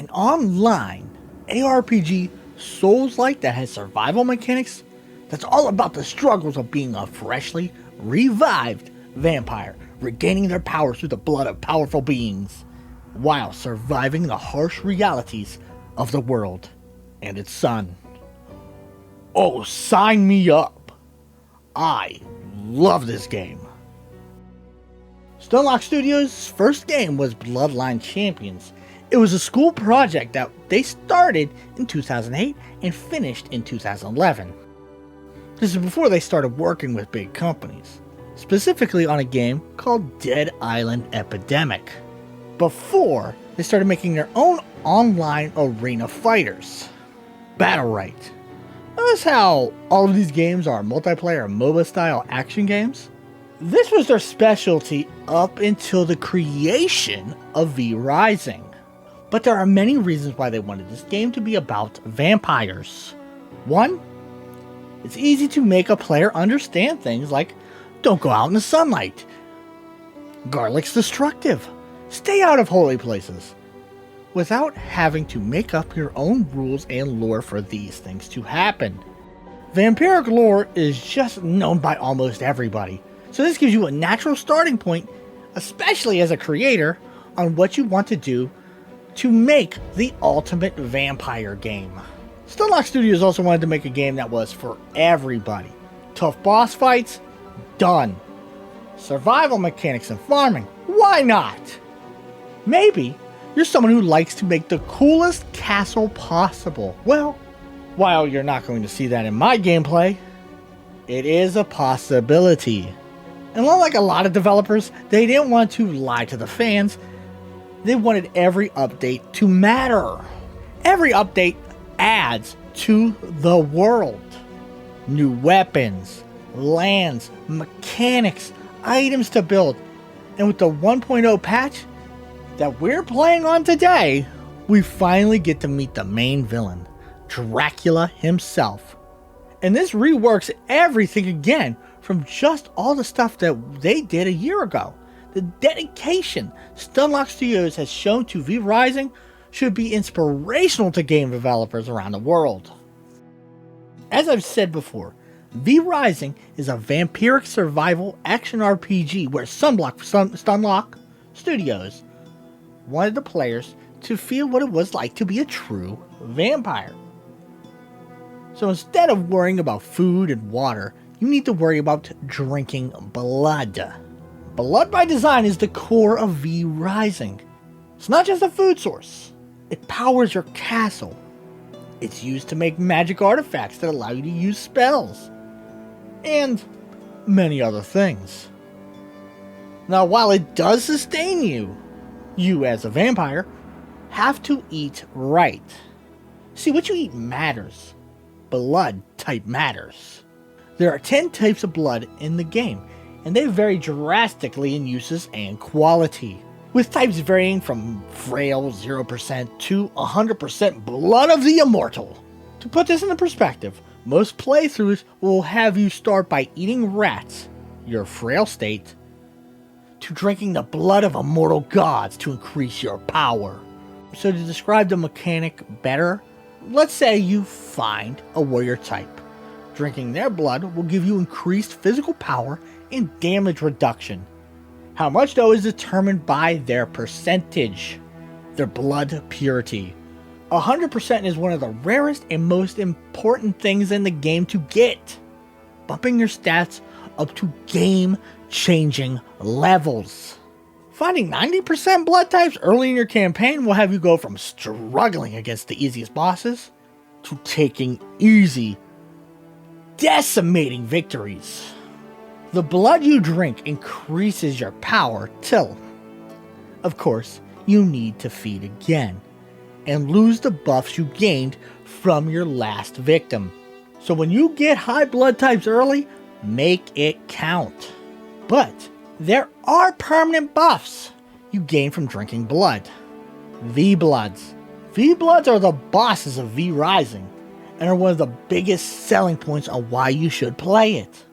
an online ARPG Souls-like that has survival mechanics that's all about the struggles of being a freshly revived vampire, regaining their powers through the blood of powerful beings, while surviving the harsh realities of the world and its sun. Oh, sign me up! I love this game. Stunlock Studios' first game was Bloodline Champions. It was a school project that they started in 2008 and finished in 2011. This is before they started working with big companies, specifically on a game called Dead Island Epidemic, before they started making their own online arena fighters, Battlerite. Notice how all of these games are multiplayer MOBA style action games? This was their specialty up until the creation of V Rising. But there are many reasons why they wanted this game to be about vampires. One, it's easy to make a player understand things like, don't go out in the sunlight, garlic's destructive, stay out of holy places, without having to make up your own rules and lore for these things to happen. Vampiric lore is just known by almost everybody, so this gives you a natural starting point, especially as a creator, on what you want to do to make the ultimate vampire game. Stunlock Studios also wanted to make a game that was for everybody. Tough boss fights? Done. Survival mechanics and farming? Why not? Maybe you're someone who likes to make the coolest castle possible. Well, while you're not going to see that in my gameplay, it is a possibility. And unlike a lot of developers, they didn't want to lie to the fans. They wanted every update to matter. Every update adds to the world. New weapons, lands, mechanics, items to build. And with the 1.0 patch that we're playing on today, we finally get to meet the main villain, Dracula himself. And this reworks everything again from just all the stuff that they did a year ago. The dedication Stunlock Studios has shown to V Rising should be inspirational to game developers around the world. As I've said before, V Rising is a vampiric survival action RPG where Stunlock Studios wanted the players to feel what it was like to be a true vampire. So instead of worrying about food and water, you need to worry about drinking blood. Blood by design is the core of V Rising. It's not just a food source. It powers your castle. It's used to make magic artifacts that allow you to use spells. And many other things. Now, while it does sustain you as a vampire have to eat right. See, what you eat matters. Blood type matters. There are 10 types of blood in the game, and they vary drastically in uses and quality, with types varying from frail 0% to 100% blood of the immortal. To put this into perspective, most playthroughs will have you start by eating rats, your frail state, to drinking the blood of immortal gods to increase your power. So to describe the mechanic better, let's say you find a warrior type. Drinking their blood will give you increased physical power and damage reduction. How much though is determined by their percentage, their blood purity. 100% is one of the rarest and most important things in the game to get, bumping your stats up to game-changing levels. Finding 90% blood types early in your campaign will have you go from struggling against the easiest bosses to taking easy, decimating victories. The blood you drink increases your power till, of course, you need to feed again and lose the buffs you gained from your last victim. So when you get high blood types early, make it count. But there are permanent buffs you gain from drinking blood. V-Bloods. V-Bloods are the bosses of V Rising and are one of the biggest selling points on why you should play it.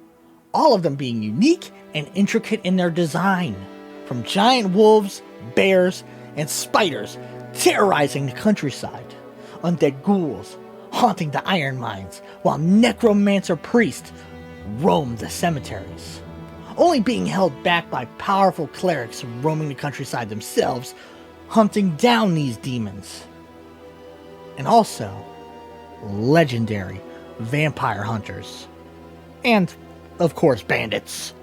All of them being unique and intricate in their design. From giant wolves, bears, and spiders terrorizing the countryside. Undead ghouls haunting the iron mines, while necromancer priests roam the cemeteries, only being held back by powerful clerics roaming the countryside themselves, hunting down these demons. And also, legendary vampire hunters. And, of course, bandits.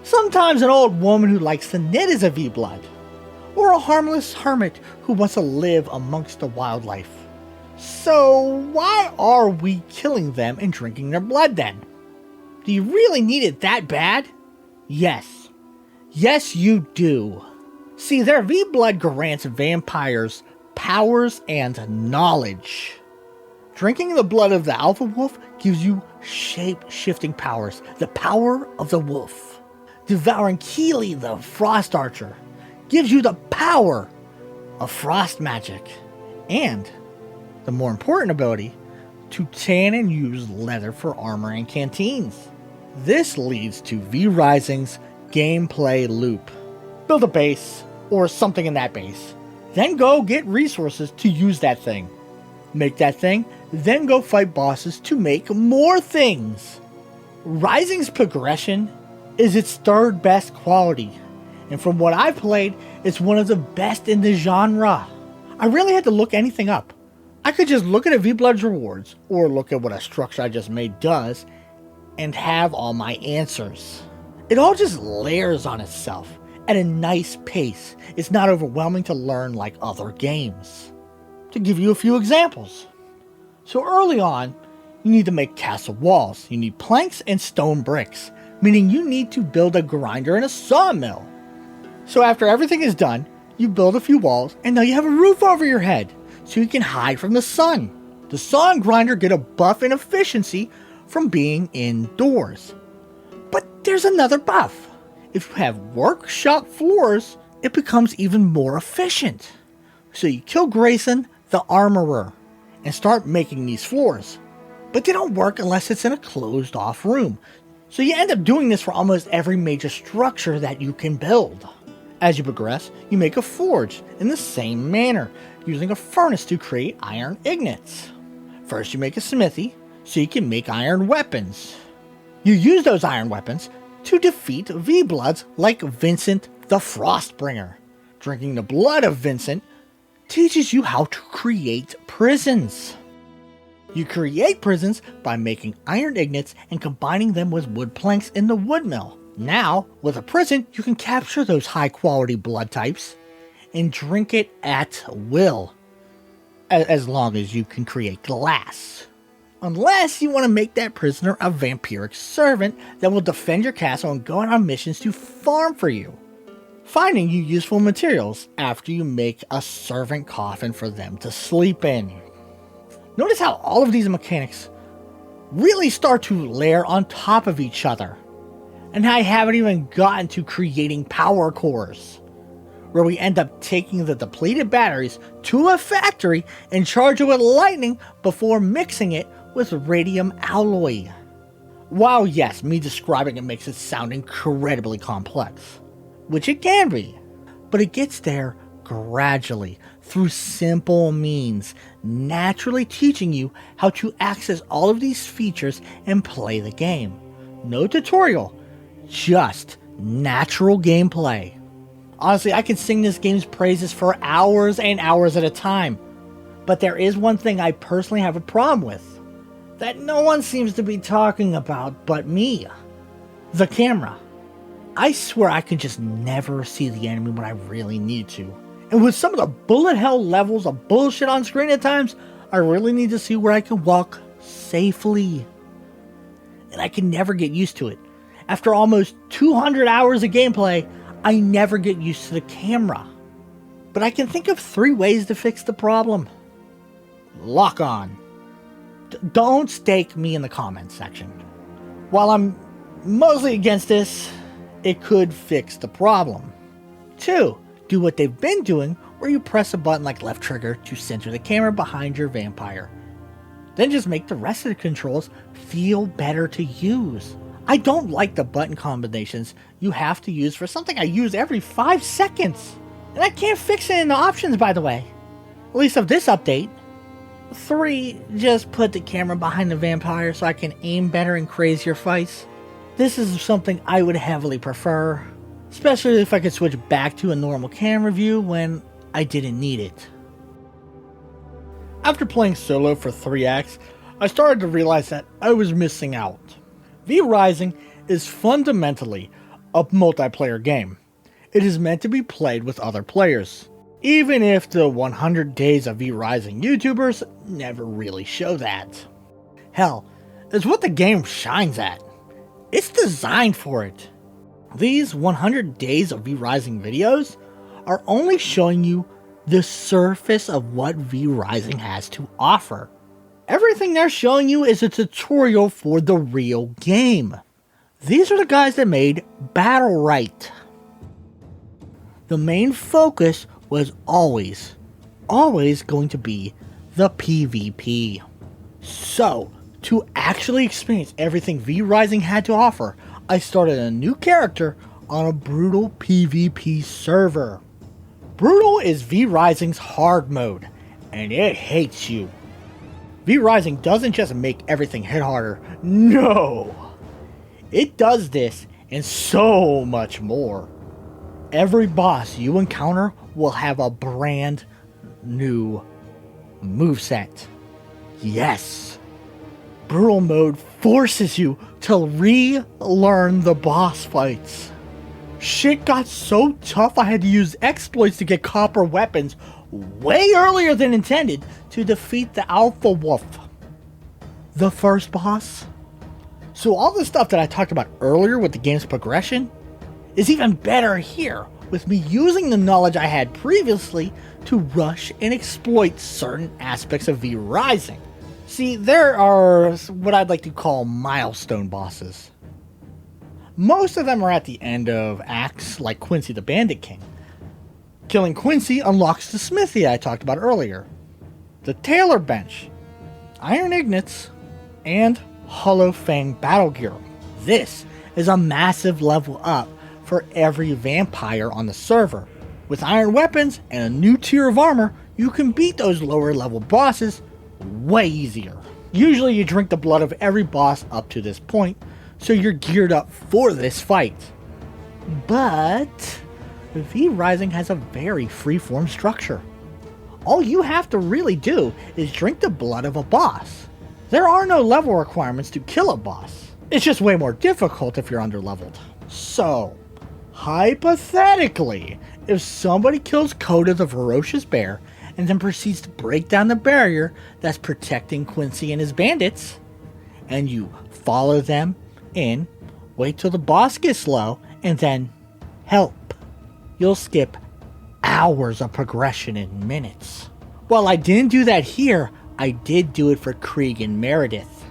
Sometimes an old woman who likes to knit is a V-Blood, or a harmless hermit who wants to live amongst the wildlife. So why are we killing them and drinking their blood then? Do you really need it that bad? Yes. Yes, you do. See, their V-Blood grants vampires powers and knowledge. Drinking the blood of the Alpha Wolf gives you shape-shifting powers, the power of the wolf. Devouring Keely, the Frost Archer, gives you the power of frost magic. And the more important ability, to tan and use leather for armor and canteens. This leads to V-Rising's gameplay loop. Build a base, or something in that base. Then go get resources to use that thing. Make that thing, then go fight bosses to make more things. Rising's progression is its third best quality, and from what I've played, it's one of the best in the genre. I really had to look anything up. I could just look at a V-Blood's rewards, or look at what a structure I just made does, and have all my answers. It all just layers on itself at a nice pace. It's not overwhelming to learn like other games. To give you a few examples. So early on, you need to make castle walls. You need planks and stone bricks, meaning you need to build a grinder and a sawmill. So after everything is done, you build a few walls, and now you have a roof over your head, so you can hide from the sun. The saw and grinder get a buff in efficiency from being indoors. But there's another buff. If you have workshop floors, it becomes even more efficient. So you kill Grayson, the armorer, and start making these floors. But they don't work unless it's in a closed off room. So you end up doing this for almost every major structure that you can build. As you progress, you make a forge in the same manner, using a furnace to create iron ingots. First you make a smithy, so you can make iron weapons. You use those iron weapons to defeat V-Bloods like Vincent the Frostbringer. Drinking the blood of Vincent teaches you how to create prisons. You create prisons by making iron ingots and combining them with wood planks in the wood mill. Now, with a prison, you can capture those high quality blood types and drink it at will. As long as you can create glass. Unless you want to make that prisoner a vampiric servant that will defend your castle and go out on missions to farm for you. Finding you useful materials after you make a servant coffin for them to sleep in. Notice how all of these mechanics really start to layer on top of each other. And I haven't even gotten to creating power cores, where we end up taking the depleted batteries to a factory and charge it with lightning before mixing it with radium alloy. While yes, me describing it makes it sound incredibly complex, which it can be, but it gets there gradually through simple means, naturally teaching you how to access all of these features and play the game. No tutorial, just natural gameplay. Honestly, I can sing this game's praises for hours and hours at a time, but there is one thing I personally have a problem with that no one seems to be talking about but me. The camera. I swear I can just never see the enemy when I really need to. And with some of the bullet hell levels of bullshit on screen at times, I really need to see where I can walk safely. And I can never get used to it. After almost 200 hours of gameplay, I never get used to the camera. But I can think of 3 ways to fix the problem. Lock on. Don't stake me in the comments section. While I'm mostly against this, it could fix the problem. 2. Do what they've been doing, where you press a button like left trigger to center the camera behind your vampire. Then just make the rest of the controls feel better to use. I don't like the button combinations you have to use for something I use every 5 seconds. And I can't fix it in the options, by the way. At least of this update. 3, just put the camera behind the vampire so I can aim better in crazier fights. This is something I would heavily prefer, especially if I could switch back to a normal camera view when I didn't need it. After playing solo for 3 acts, I started to realize that I was missing out. V Rising is fundamentally a multiplayer game. It is meant to be played with other players, even if the 100 Days of V Rising YouTubers never really show that. Hell, it's what the game shines at. It's designed for it. These 100 Days of V Rising videos are only showing you the surface of what V Rising has to offer. Everything they're showing you is a tutorial for the real game. These are the guys that made Battlerite. The main focus was always going to be the PvP. So, to actually experience everything V Rising had to offer, I started a new character on a brutal PvP server. Brutal is V Rising's hard mode, and it hates you. V Rising doesn't just make everything hit harder, no! It does this and so much more. Every boss you encounter will have a brand new moveset. Yes! Brutal mode forces you to relearn the boss fights. Shit got so tough I had to use exploits to get copper weapons way earlier than intended to defeat the Alpha Wolf, the first boss. So all the stuff that I talked about earlier with the game's progression is even better here, with me using the knowledge I had previously to rush and exploit certain aspects of V Rising. See, there are what I'd like to call milestone bosses. Most of them are at the end of acts, like Quincy the Bandit King. Killing Quincy unlocks the smithy I talked about earlier, the Tailor Bench, Iron Ignits, and Hollow Fang Battle Gear. This is a massive level up for every vampire on the server. With iron weapons and a new tier of armor, you can beat those lower level bosses way easier. Usually you drink the blood of every boss up to this point, so you're geared up for this fight. But V Rising has a very freeform structure. All you have to really do is drink the blood of a boss. There are no level requirements to kill a boss. It's just way more difficult if you're underleveled. So, hypothetically, if somebody kills Coda the Ferocious Bear and then proceeds to break down the barrier that's protecting Quincy and his bandits, and you follow them in, wait till the boss gets low, and then help, you'll skip hours of progression in minutes. While I didn't do that here, I did do it for Krieg and Meredith.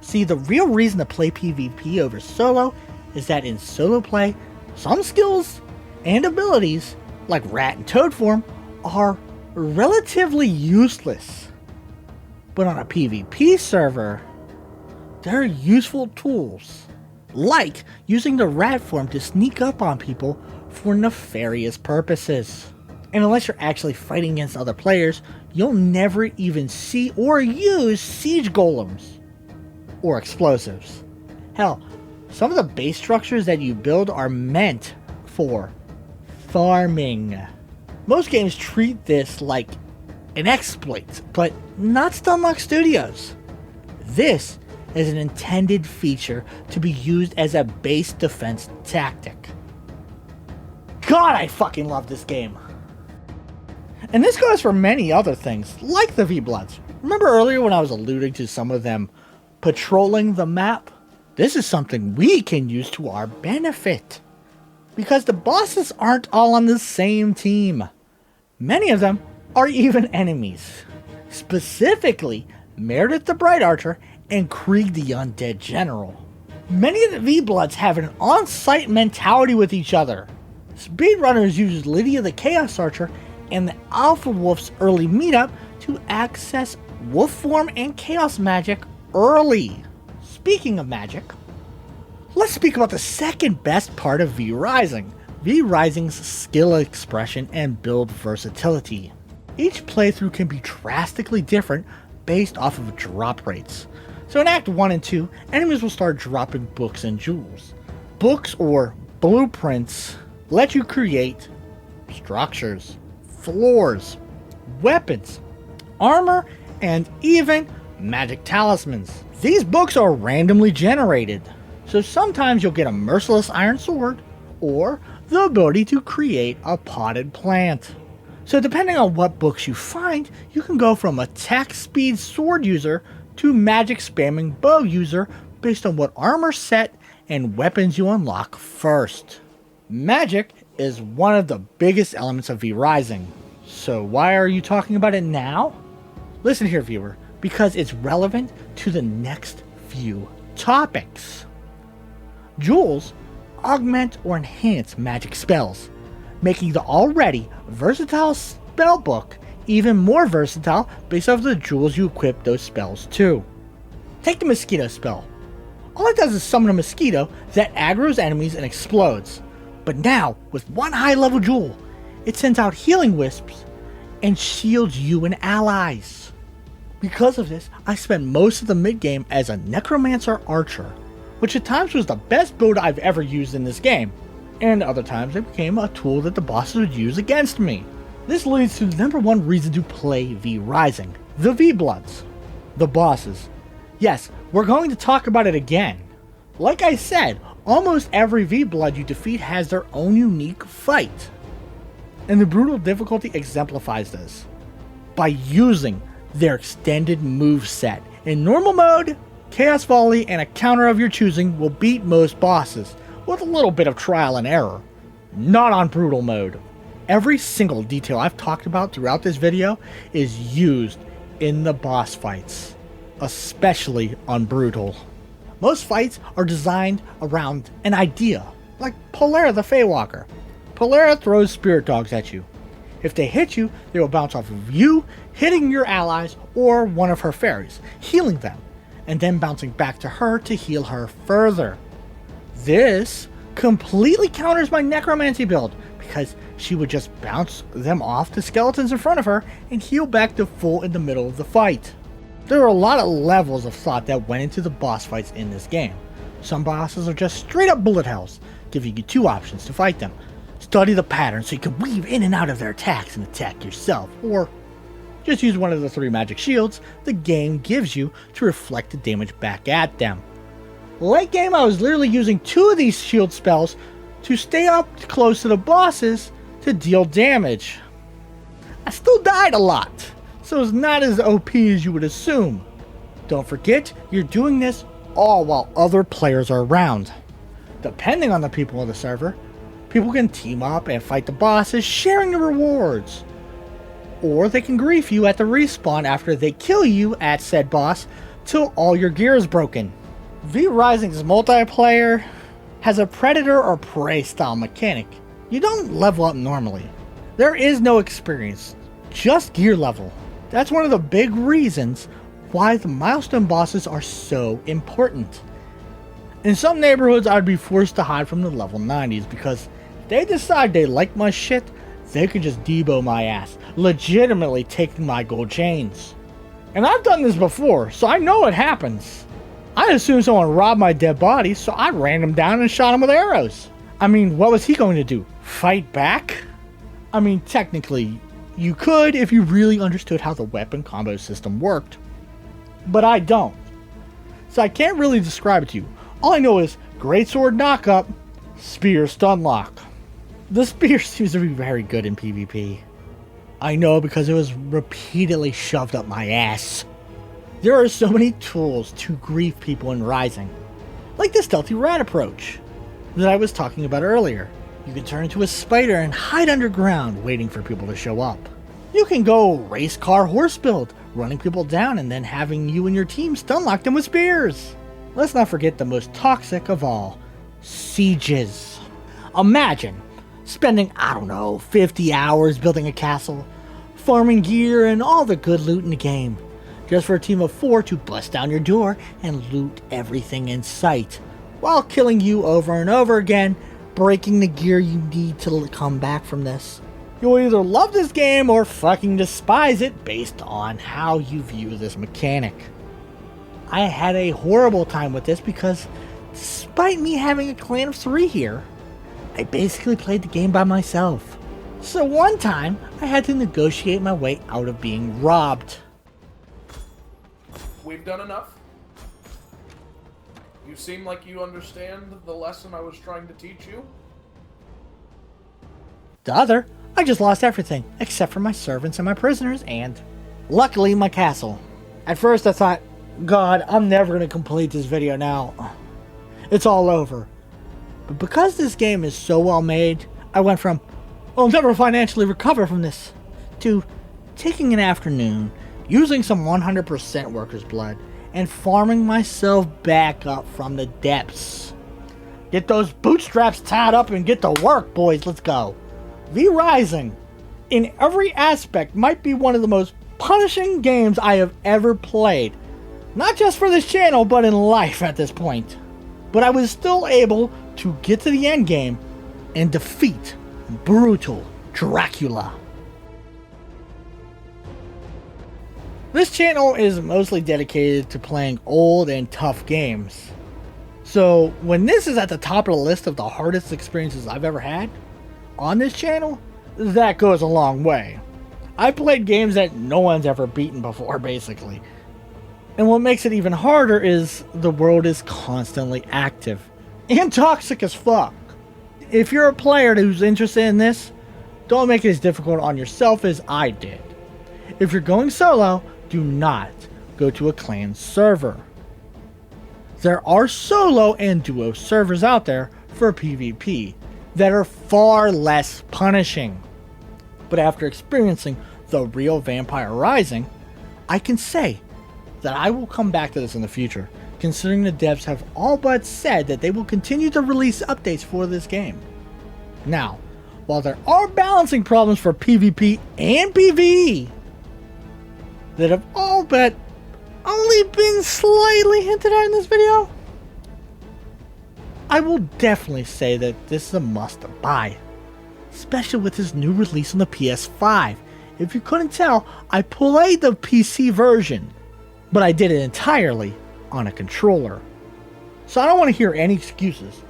See, the real reason to play PvP over solo is that in solo play, some skills and abilities, like Rat and Toad form, are relatively useless. But on a PvP server, they're useful tools, like using the Rat form to sneak up on people for nefarious purposes. And unless you're actually fighting against other players, you'll never even see or use siege golems or explosives. Hell, some of the base structures that you build are meant for farming. Most games treat this like an exploit, but not Stunlock Studios. This is an intended feature to be used as a base defense tactic. God, I fucking love this game. And this goes for many other things, like the V-Bloods. Remember earlier when I was alluding to some of them patrolling the map? This is something we can use to our benefit, because the bosses aren't all on the same team. Many of them are even enemies. Specifically, Meredith the Bright Archer and Krieg the Undead General. Many of the V-Bloods have an on-site mentality with each other. Speedrunners use Lydia the Chaos Archer and the Alpha Wolf's early meetup to access wolf form and chaos magic early. Speaking of magic, let's speak about the second best part of V Rising. V Rising's skill expression and build versatility. Each playthrough can be drastically different based off of drop rates. So in Act 1 and 2, enemies will start dropping books and jewels. Books or blueprints let you create structures, floors, weapons, armor, and even magic talismans. These books are randomly generated, so sometimes you'll get a merciless iron sword or the ability to create a potted plant. So depending on what books you find, you can go from attack speed sword user to magic spamming bow user based on what armor set and weapons you unlock first. Magic is one of the biggest elements of V Rising. So why are you talking about it now? Listen here, viewer, because it's relevant to the next few topics. Jewels augment or enhance magic spells, making the already versatile spellbook even more versatile based off the jewels you equip those spells to. Take the mosquito spell. All it does is summon a mosquito that aggroes enemies and explodes. But now, with one high level jewel, it sends out healing wisps and shields you and allies. Because of this, I spent most of the mid game as a necromancer archer, which at times was the best build I've ever used in this game, and other times it became a tool that the bosses would use against me. This leads to the number one reason to play V Rising, the V-Bloods, the bosses. Yes, we're going to talk about it again. Like I said, almost every V-Blood you defeat has their own unique fight, and the brutal difficulty exemplifies this by using their extended move set. In normal mode, Chaos Volley and a counter of your choosing will beat most bosses, with a little bit of trial and error. Not on brutal mode. Every single detail I've talked about throughout this video is used in the boss fights, especially on brutal. Most fights are designed around an idea, like Polera the Feywalker. Polera throws spirit dogs at you. If they hit you, they will bounce off of you, hitting your allies or one of her fairies, healing them, and then bouncing back to her to heal her further. This completely counters my necromancy build, because she would just bounce them off the skeletons in front of her and heal back to full in the middle of the fight. There are a lot of levels of thought that went into the boss fights in this game. Some bosses are just straight up bullet hells, giving you two options to fight them. Study the pattern so you can weave in and out of their attacks and attack yourself, or just use one of the 3 magic shields the game gives you to reflect the damage back at them. Late game, I was literally using 2 of these shield spells to stay up close to the bosses to deal damage. I still died a lot, so it's not as OP as you would assume. Don't forget, you're doing this all while other players are around. Depending on the people of the server, people can team up and fight the bosses, sharing the rewards. Or they can grief you at the respawn after they kill you at said boss till all your gear is broken. V Rising's multiplayer has a predator or prey style mechanic. You don't level up normally. There is no experience, just gear level. That's one of the big reasons why the milestone bosses are so important. In some neighborhoods, I'd be forced to hide from the level 90s because if they decide they like my shit, they could just debo my ass, legitimately taking my gold chains. And I've done this before, so I know it happens. I assumed someone robbed my dead body, so I ran him down and shot him with arrows. I mean, what was he going to do? Fight back? I mean, technically, you could if you really understood how the weapon combo system worked. But I don't. So I can't really describe it to you. All I know is greatsword knockup, spear stunlock. The spear seems to be very good in PvP. I know because it was repeatedly shoved up my ass. There are so many tools to grief people in Rising, like the stealthy rat approach that I was talking about earlier. You can turn into a spider and hide underground waiting for people to show up. You can go race car horse build, running people down and then having you and your team stunlock them with spears. Let's not forget the most toxic of all, sieges. Imagine spending, 50 hours building a castle, farming gear and all the good loot in the game, just for a team of 4 to bust down your door and loot everything in sight, while killing you over and over again, breaking the gear you need to come back from this. You'll either love this game or fucking despise it based on how you view this mechanic. I had a horrible time with this because despite me having a clan of 3 here, I basically played the game by myself. So one time, I had to negotiate my way out of being robbed. We've done enough. You seem like you understand the lesson I was trying to teach you. The other, I just lost everything, except for my servants and my prisoners, and luckily my castle. At first I thought, God, I'm never going to complete this video now. It's all over. But because this game is so well made, I went from, I'll never financially recover from this, to taking an afternoon, using some 100% workers' blood, and farming myself back up from the depths. Get those bootstraps tied up and get to work, boys, let's go. V-Rising, in every aspect, might be one of the most punishing games I have ever played. Not just for this channel, but in life at this point. But I was still able to get to the end game and defeat brutal Dracula. This channel is mostly dedicated to playing old and tough games. So when this is at the top of the list of the hardest experiences I've ever had on this channel, that goes a long way. I played games that no one's ever beaten before, basically. And what makes it even harder is the world is constantly active and toxic as fuck. If you're a player who's interested in this, don't make it as difficult on yourself as I did. If you're going solo, do not go to a clan server. There are solo and duo servers out there for PvP that are far less punishing. But after experiencing the real Vampire Rising, I can say that I will come back to this in the future, considering the devs have all but said that they will continue to release updates for this game. Now, while there are balancing problems for PvP and PvE that have all but only been slightly hinted at in this video, I will definitely say that this is a must-buy, especially with this new release on the PS5. If you couldn't tell, I played the PC version, but I did it entirely on a controller. So I don't want to hear any excuses.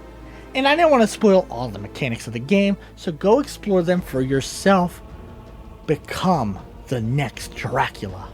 And I didn't want to spoil all the mechanics of the game, so go explore them for yourself. Become the next Dracula.